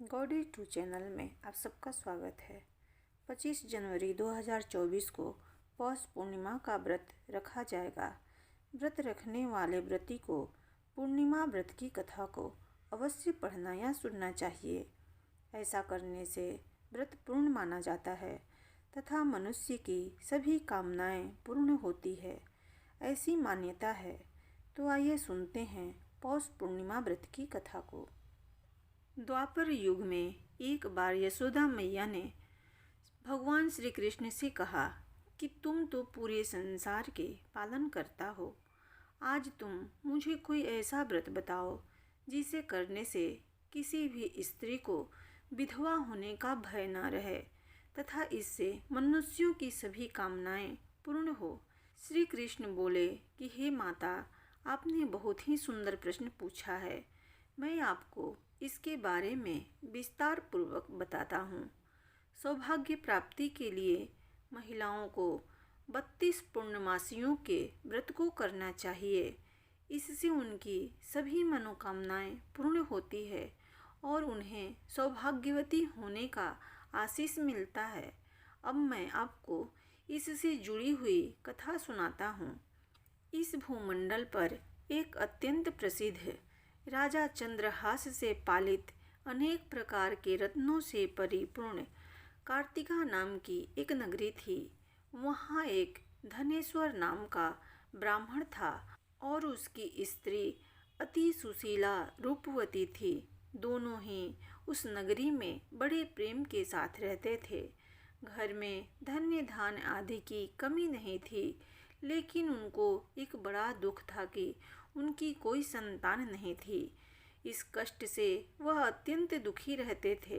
Gaudy to channel में आप सबका स्वागत है। 25 जनवरी 2024 को पौष पूर्णिमा का व्रत रखा जाएगा। व्रत रखने वाले व्रती को पूर्णिमा व्रत की कथा को अवश्य पढ़ना या सुनना चाहिए। ऐसा करने से व्रत पूर्ण माना जाता है तथा मनुष्य की सभी कामनाएं पूर्ण होती है, ऐसी मान्यता है। तो आइए सुनते हैं पौष पूर्णिमा व्रत की कथा को। द्वापर युग में एक बार यशोदा मैया ने भगवान श्री कृष्ण से कहा कि तुम तो पूरे संसार के पालन करता हो, आज तुम मुझे कोई ऐसा व्रत बताओ जिसे करने से किसी भी स्त्री को विधवा होने का भय न रहे तथा इससे मनुष्यों की सभी कामनाएं पूर्ण हो। श्री कृष्ण बोले कि हे माता, आपने बहुत ही सुंदर प्रश्न पूछा है। मैं आपको इसके बारे में विस्तार पूर्वक बताता हूँ। सौभाग्य प्राप्ति के लिए महिलाओं को 32 पूर्णमासियों के व्रत को करना चाहिए। इससे उनकी सभी मनोकामनाएं पूर्ण होती है और उन्हें सौभाग्यवती होने का आशीष मिलता है। अब मैं आपको इससे जुड़ी हुई कथा सुनाता हूँ। इस भूमंडल पर एक अत्यंत प्रसिद्ध राजा चंद्रहास से पालित अनेक प्रकार के रत्नों से परिपूर्ण कार्तिका नाम की एक नगरी थी। वहाँ एक धनेश्वर नाम का ब्राह्मण था और उसकी स्त्री अति सुशीला रूपवती थी। दोनों ही उस नगरी में बड़े प्रेम के साथ रहते थे। घर में धन्य धान आदि की कमी नहीं थी, लेकिन उनको एक बड़ा दुख था कि उनकी कोई संतान नहीं थी। इस कष्ट से वह अत्यंत दुखी रहते थे।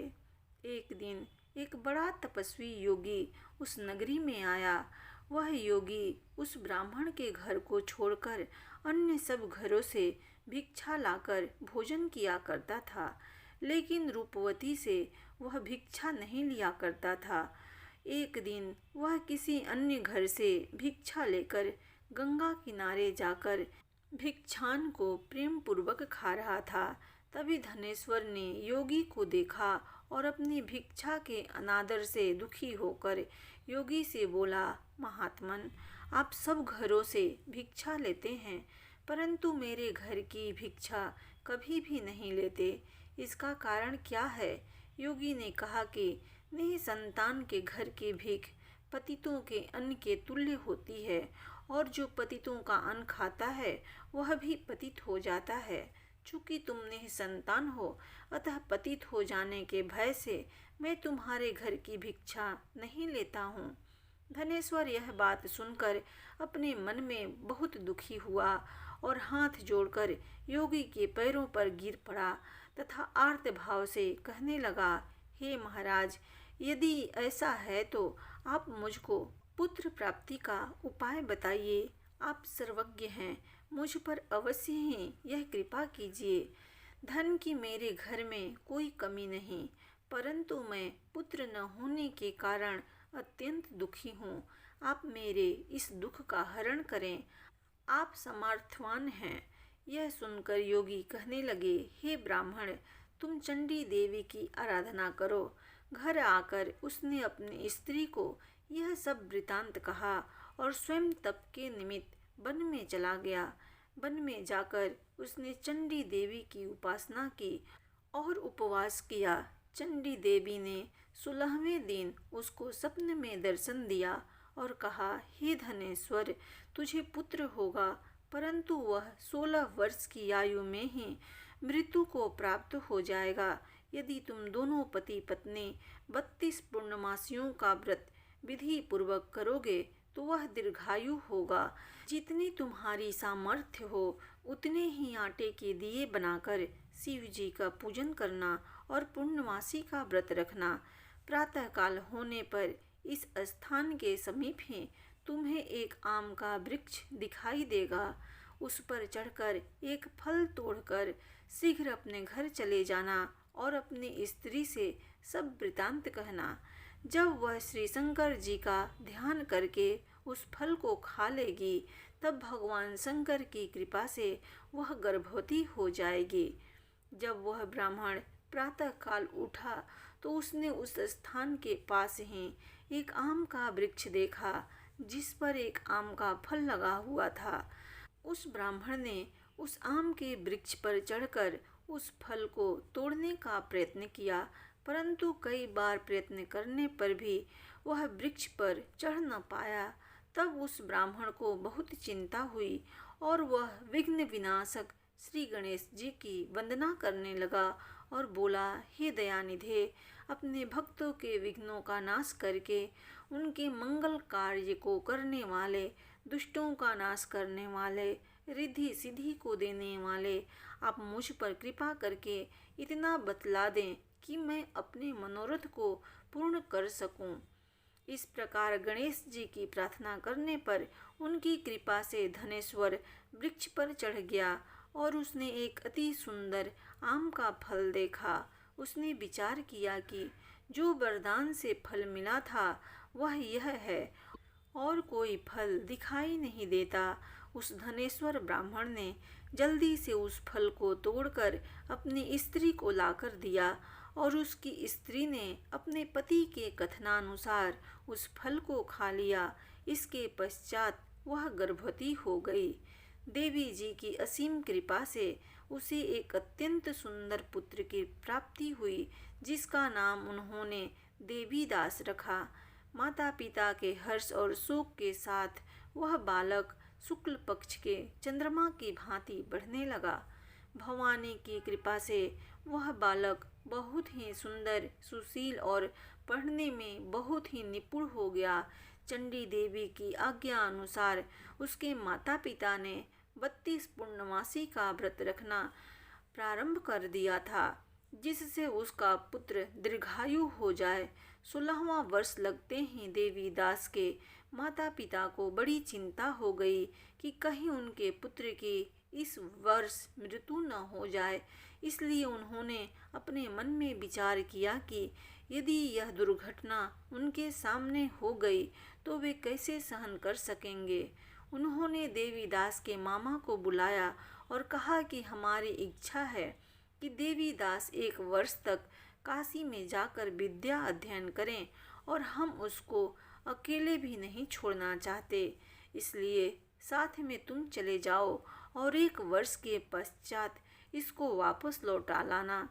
एक दिन एक बड़ा तपस्वी योगी उस नगरी में आया। वह योगी उस ब्राह्मण के घर को छोड़कर अन्य सब घरों से भिक्षा लाकर भोजन किया करता था, लेकिन रूपवती से वह भिक्षा नहीं लिया करता था। एक दिन वह किसी अन्य घर से भिक्षा लेकर गंगा किनारे जाकर भिक्षान को प्रेम पूर्वक खा रहा था। तभी धनेश्वर ने योगी को देखा और अपनी भिक्षा के अनादर से दुखी होकर योगी से बोला, महात्मन, आप सब घरों से भिक्षा लेते हैं, परंतु मेरे घर की भिक्षा कभी भी नहीं लेते। इसका कारण क्या है? योगी ने कहा कि निसंतान के घर की भीख पतितों के अन्न के तुल्य होती है और जो पतितों का अन्न खाता है वह भी पतित हो जाता है। चूँकि तुम निसंतान हो, अतः पतित हो जाने के भय से मैं तुम्हारे घर की भिक्षा नहीं लेता हूँ। धनेश्वर यह बात सुनकर अपने मन में बहुत दुखी हुआ और हाथ जोड़कर योगी के पैरों पर गिर पड़ा तथा आर्त भाव से कहने लगा, हे महाराज, यदि ऐसा है तो आप मुझको पुत्र प्राप्ति का उपाय बताइए। आप सर्वज्ञ हैं, मुझ पर अवश्य ही यह कृपा कीजिए। धन की मेरे घर में कोई कमी नहीं, परंतु मैं पुत्र न होने के कारण अत्यंत दुखी हूँ। आप मेरे इस दुख का हरण करें, आप समर्थवान हैं। यह सुनकर योगी कहने लगे, हे ब्राह्मण, तुम चंडी देवी की आराधना करो। घर आकर उसने अपनी स्त्री को यह सब वृतांत कहा और स्वयं तप के निमित्त वन में चला गया। वन में जाकर उसने चंडी देवी की उपासना की और उपवास किया। चंडी देवी ने 16वें दिन उसको स्वप्न में दर्शन दिया और कहा, हे धनेश्वर, तुझे पुत्र होगा, परंतु वह 16 वर्ष की आयु में ही मृत्यु को प्राप्त हो जाएगा। यदि तुम दोनों पति पत्नी 32 पूर्णमासियों का व्रत विधि पूर्वक करोगे तो वह दीर्घायु होगा। जितनी तुम्हारी सामर्थ्य हो उतने ही आटे के दिए बनाकर शिव जी का पूजन करना और पूर्णमासी का व्रत रखना। प्रातःकाल होने पर इस स्थान के समीप ही तुम्हें एक आम का वृक्ष दिखाई देगा। उस पर चढ़कर एक फल तोड़कर शीघ्र अपने घर चले जाना और अपनी स्त्री से सब वृतांत कहना। जब वह श्री शंकर जी का ध्यान करके उस फल को खा लेगी, तब भगवान शंकर की कृपा से वह गर्भवती हो जाएगी। जब वह ब्राह्मण प्रातःकाल उठा तो उसने उस स्थान के पास ही एक आम का वृक्ष देखा जिस पर एक आम का फल लगा हुआ था। उस ब्राह्मण ने उस आम के वृक्ष पर चढ़कर उस फल को तोड़ने का प्रयत्न किया, परंतु कई बार प्रयत्न करने पर भी वह वृक्ष पर चढ़ न पाया। तब उस ब्राह्मण को बहुत चिंता हुई और वह विघ्न विनाशक श्री गणेश जी की वंदना करने लगा और बोला, हे दयानिधे, अपने भक्तों के विघ्नों का नाश करके उनके मंगल कार्य को करने वाले, दुष्टों का नाश करने वाले, रिद्धि सिद्धि को देने वाले, आप मुझ पर कृपा करके इतना बतला दें कि मैं अपने मनोरथ को पूर्ण कर सकूं। इस प्रकार गणेश जी की प्रार्थना करने पर उनकी कृपा से धनेश्वर वृक्ष पर चढ़ गया और उसने एक अति सुंदर आम का फल देखा। उसने विचार किया कि जो वरदान से फल मिला था वह यह है और कोई फल दिखाई नहीं देता। उस धनेश्वर ब्राह्मण ने जल्दी से उस फल को तोड़कर अपनी स्त्री को लाकर दिया और उसकी स्त्री ने अपने पति के कथनानुसार उस फल को खा लिया। इसके पश्चात वह गर्भवती हो गई। देवी जी की असीम कृपा से उसे एक अत्यंत सुंदर पुत्र की प्राप्ति हुई जिसका नाम उन्होंने देवीदास रखा। माता पिता के हर्ष और शोक के साथ वह बालक शुक्ल पक्ष के चंद्रमा की भांति बढ़ने लगा। भवानी की कृपा से वह बालक बहुत ही सुंदर, सुशील और पढ़ने में बहुत ही निपुण हो गया। चंडी देवी की आज्ञा अनुसार उसके माता पिता ने 32 पूर्णमासी का व्रत रखना प्रारंभ कर दिया था जिससे उसका पुत्र दीर्घायु हो जाए। 16वां वर्ष लगते ही देवीदास के माता पिता को बड़ी चिंता हो गई कि कहीं उनके पुत्र की इस वर्ष मृत्यु न हो जाए। इसलिए उन्होंने अपने मन में विचार किया कि यदि यह दुर्घटना उनके सामने हो गई तो वे कैसे सहन कर सकेंगे। उन्होंने देवीदास के मामा को बुलाया और कहा कि हमारी इच्छा है कि देवीदास 1 वर्ष तक काशी में जाकर विद्या अध्ययन करें और हम उसको अकेले भी नहीं छोड़ना चाहते, इसलिए साथ में तुम चले जाओ और 1 वर्ष के पश्चात इसको वापस लौटा लाना।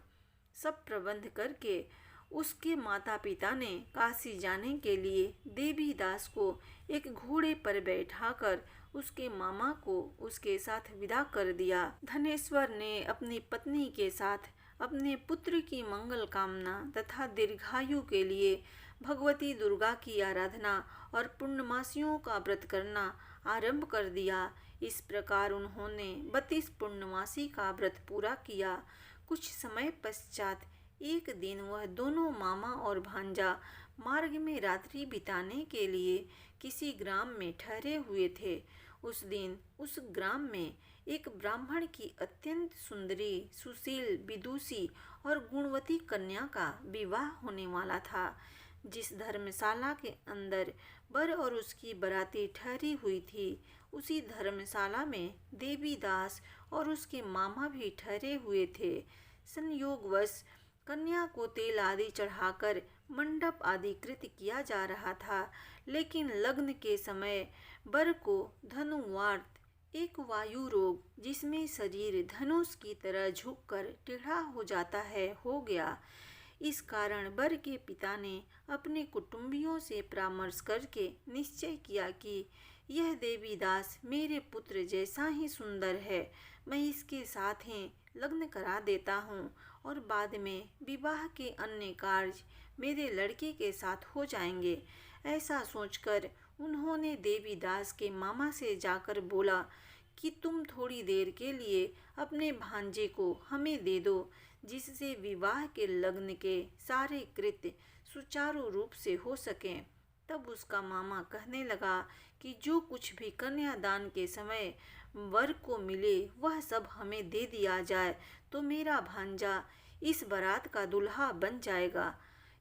सब प्रबंध करके उसके माता पिता ने काशी जाने के लिए देवीदास को एक घोड़े पर बैठाकर उसके मामा को उसके साथ विदा कर दिया। धनेश्वर ने अपनी पत्नी के साथ अपने पुत्र की मंगल कामना तथा दीर्घायु के लिए भगवती दुर्गा की आराधना और पूर्णमासियों का व्रत करना आरंभ कर दिया। इस प्रकार उन्होंने 32 पूर्णमासी का व्रत पूरा किया। कुछ समय पश्चात एक दिन वह दोनों मामा और भांजा मार्ग में रात्रि बिताने के लिए किसी ग्राम में ठहरे हुए थे। उस दिन उस ग्राम में एक ब्राह्मण की अत्यंत सुंदरी, सुशील, विदुषी और गुणवती कन्या का विवाह होने वाला था। जिस धर्मशाला के अंदर वर और उसकी बराती ठहरी हुई थी, उसी धर्मशाला में देवीदास और उसके मामा भी ठहरे हुए थे। संयोगवश कन्या को तेल आदि चढ़ाकर मंडप आदि कृत किया जा रहा था, लेकिन लग्न के समय वर को धनुवार्त, एक वायु रोग जिसमें शरीर धनुष की तरह झुककर टेढ़ा हो जाता है, हो गया। इस कारण वर के पिता ने अपने कुटुंबियों से परामर्श करके निश्चय किया कि यह देवीदास मेरे पुत्र जैसा ही सुंदर है, मैं इसके साथ ही लग्न करा देता हूँ और बाद में विवाह के अन्य कार्य मेरे लड़के के साथ हो जाएंगे। ऐसा सोचकर उन्होंने देवीदास के मामा से जाकर बोला कि तुम थोड़ी देर के लिए अपने भांजे को हमें दे दो, जिससे विवाह के लग्न के सारे कृत्य सुचारू रूप से हो सकें। तब उसका मामा कहने लगा कि जो कुछ भी कन्यादान के समय वर को मिले वह सब हमें दे दिया जाए तो मेरा भांजा इस बारात का दूल्हा बन जाएगा।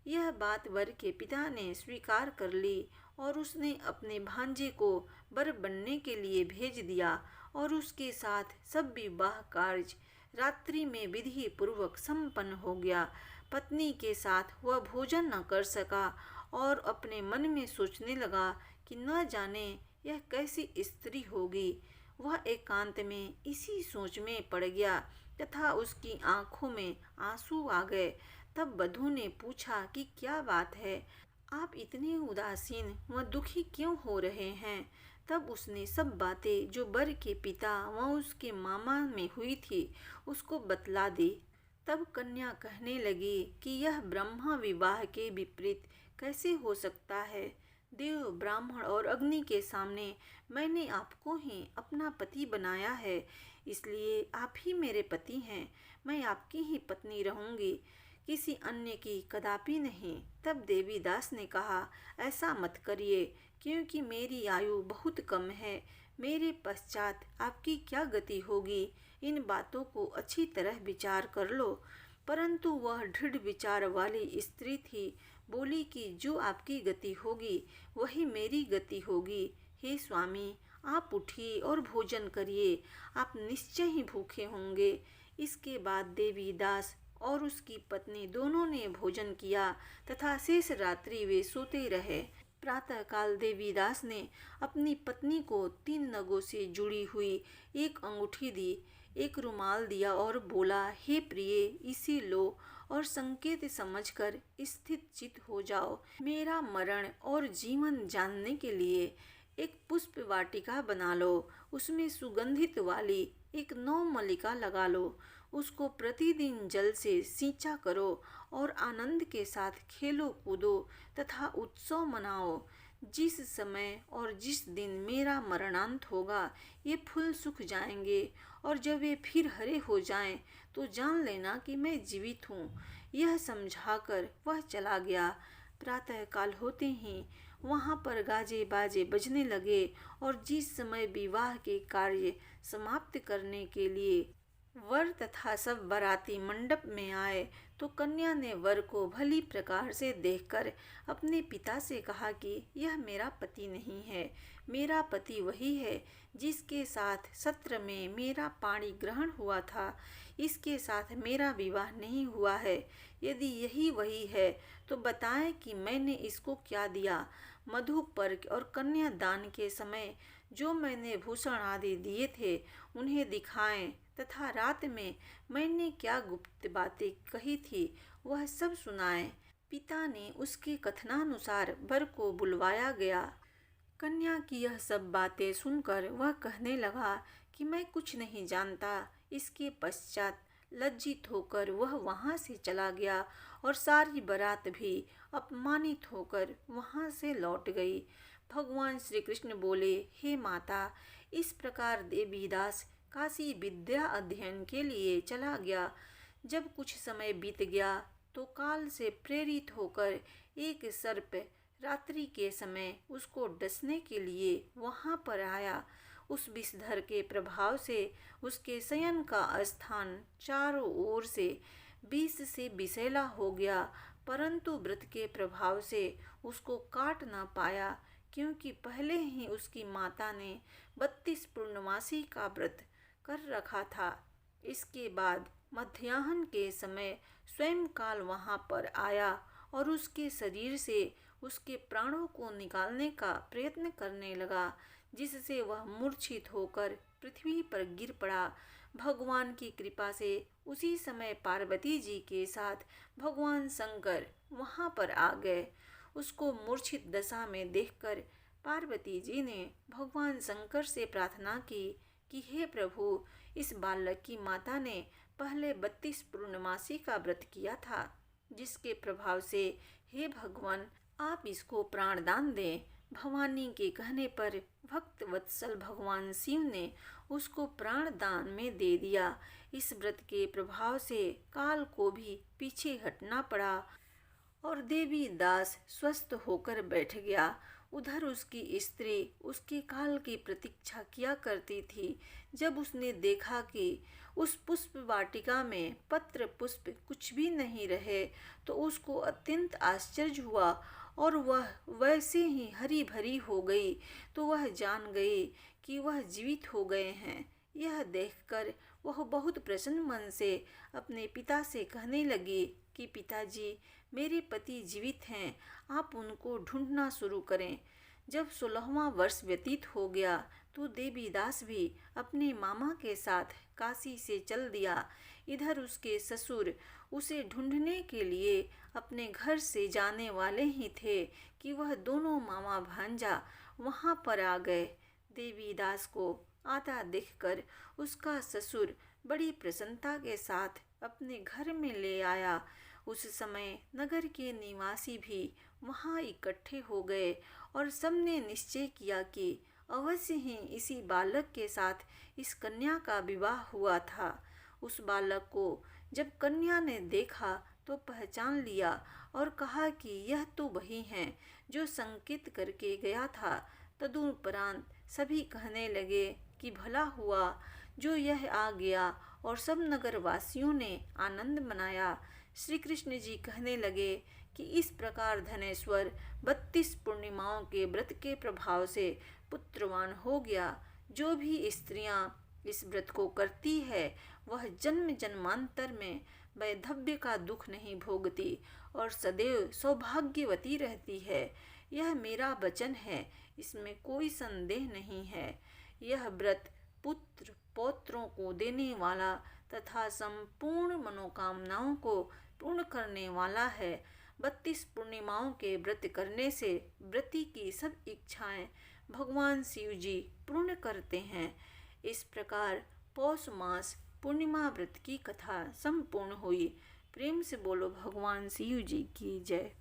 यह बात वर के पिता ने स्वीकार कर ली और उसने अपने भांजे को वर बनने के लिए भेज दिया और उसके साथ सब विवाह कार्य रात्रि में विधि पूर्वक संपन्न हो गया। पत्नी के साथ वह भोजन न कर सका और अपने मन में सोचने लगा कि न जाने यह कैसी स्त्री होगी। वह एकांत में इसी सोच में पड़ गया तथा उसकी आंखों में आंसू आ गए। तब वधू ने पूछा कि क्या बात है, आप इतने उदासीन व दुखी क्यों हो रहे हैं। तब उसने सब बातें जो वर के पिता व उसके मामा में हुई थी उसको बतला दी। तब कन्या कहने लगी कि यह ब्रह्मा विवाह के विपरीत कैसे हो सकता है। देव, ब्राह्मण और अग्नि के सामने मैंने आपको ही अपना पति बनाया है, इसलिए आप ही मेरे पति हैं। मैं आपकी ही पत्नी रहूंगी, किसी अन्य की कदापि नहीं। तब देवीदास ने कहा, ऐसा मत करिए, क्योंकि मेरी आयु बहुत कम है। मेरे पश्चात आपकी क्या गति होगी, इन बातों को अच्छी तरह विचार कर लो। परंतु वह दृढ़ विचार वाली स्त्री थी। बोली कि जो आपकी गति होगी वही मेरी गति होगी। हे स्वामी, आप उठिए और भोजन करिए, आप निश्चय ही भूखे होंगे। इसके बाद देवीदास और उसकी पत्नी दोनों ने भोजन किया तथा शेष रात्रि वे सोते रहे। प्रातःकाल देवीदास ने अपनी पत्नी को 3 नगों से जुड़ी हुई एक अंगूठी दी, एक रुमाल दिया और बोला, हे प्रिय, इसे लो और संकेत समझकर स्थित चित हो जाओ। मेरा मरण और जीवन जानने के लिए एक पुष्प वाटिका बना लो, उसमें सुगंधित वाली एक नवमल्लिका लगा लो। उसको प्रतिदिन जल से सींचा करो और आनंद के साथ खेलो कूदो तथा उत्सव मनाओ। जिस समय और जिस दिन मेरा मरणांत होगा ये फूल सूख जाएंगे और जब वे फिर हरे हो जाएं तो जान लेना कि मैं जीवित हूँ। यह समझाकर वह चला गया। प्रातःकाल होते ही वहाँ पर गाजे बाजे बजने लगे और जिस समय विवाह के कार्य समाप्त करने के लिए वर तथा सब बाराती मंडप में आए तो कन्या ने वर को भली प्रकार से देखकर अपने पिता से कहा कि यह मेरा पति नहीं है, मेरा पति वही है जिसके साथ सत्र में मेरा पाणी ग्रहण हुआ था। इसके साथ मेरा विवाह नहीं हुआ है। यदि यही वही है तो बताएं कि मैंने इसको क्या दिया। मधुपर्क और कन्यादान के समय जो मैंने भूषण आदि दिए थे उन्हें दिखाएं तथा रात में मैंने क्या गुप्त बातें कही थी वह सब सुनाएं। पिता ने उसके कथनानुसार वर को बुलवाया गया। कन्या की यह सब बातें सुनकर वह कहने लगा कि मैं कुछ नहीं जानता। इसके पश्चात लज्जित होकर वह वहाँ से चला गया और सारी बारात भी अपमानित होकर वहाँ से लौट गई। भगवान श्री कृष्ण बोले, हे माता, इस प्रकार देवीदास काशी विद्या अध्ययन के लिए चला गया। जब कुछ समय बीत गया तो काल से प्रेरित होकर एक सर्प रात्रि के समय उसको डसने के लिए वहाँ पर आया। उस विषधर के प्रभाव से उसके शयन का स्थान चारों ओर से विष से विषैला हो गया, परंतु व्रत के प्रभाव से उसको काट न पाया, क्योंकि पहले ही उसकी माता ने 32 पूर्णमासी का व्रत कर रखा था। इसके बाद मध्याह्न के समय स्वयं काल वहाँ पर आया और उसके शरीर से उसके प्राणों को निकालने का प्रयत्न करने लगा, जिससे वह मूर्छित होकर पृथ्वी पर गिर पड़ा। भगवान की कृपा से उसी समय पार्वती जी के साथ भगवान शंकर वहाँ पर आ गए। उसको मूर्छित दशा में देखकर पार्वती जी ने भगवान शंकर से प्रार्थना की कि हे प्रभु, इस बालक की माता ने पहले 32 पूर्णमासी का व्रत किया था, जिसके प्रभाव से हे भगवान आप इसको प्राणदान दें। भवानी के कहने पर भक्त वत्सल भगवान शिव ने उसको प्राणदान में दे दिया। इस व्रत के प्रभाव से काल को भी पीछे हटना पड़ा और देवी दास स्वस्थ होकर बैठ गया। उधर उसकी स्त्री उसके काल की प्रतीक्षा किया करती थी। जब उसने देखा कि उस पुष्प वाटिका में पत्र पुष्प कुछ भी नहीं रहे तो उसको अत्यंत आश्चर्य हुआ और वह वैसे ही हरी भरी हो गई। तो वह जान गई कि वह जीवित हो गए हैं। यह देखकर वह बहुत प्रसन्न मन से अपने पिता से कहने लगी कि पिताजी, मेरे पति जीवित हैं, आप उनको ढूंढना शुरू करें। जब 16वां वर्ष व्यतीत हो गया तो देवीदास भी अपने मामा के साथ काशी से चल दिया। इधर उसके ससुर उसे ढूंढने के लिए अपने घर से जाने वाले ही थे कि वह दोनों मामा भांजा वहां पर आ गए। देवीदास को आता देखकर उसका ससुर बड़ी प्रसन्नता के साथ अपने घर में ले आया। उस समय नगर के निवासी भी वहां इकट्ठे हो गए और सबने निश्चय किया कि अवश्य ही इसी बालक के साथ इस कन्या का विवाह हुआ था। उस बालक को जब कन्या ने देखा तो पहचान लिया और कहा कि यह तो वही है जो संकेत करके गया था। तदुपरांत सभी कहने लगे कि भला हुआ जो यह आ गया, और सब नगरवासियों ने आनंद मनाया। श्री कृष्ण जी कहने लगे कि इस प्रकार धनेश्वर 32 पूर्णिमाओं के व्रत के प्रभाव से पुत्रवान हो गया। जो भी स्त्रियां इस व्रत को करती है वह जन्म जन्मांतर में वैधव्य का दुख नहीं भोगती और सदैव सौभाग्यवती रहती है। यह मेरा वचन है, इसमें कोई संदेह नहीं है। यह व्रत पुत्र पौत्रों को देने वाला तथा संपूर्ण मनोकामनाओं को पूर्ण करने वाला है। 32 पूर्णिमाओं के व्रत करने से व्रती की सब इच्छाएं भगवान शिव जी पूर्ण करते हैं। इस प्रकार पौष मास पूर्णिमा व्रत की कथा संपूर्ण हुई। प्रेम से बोलो भगवान शिव जी की जय।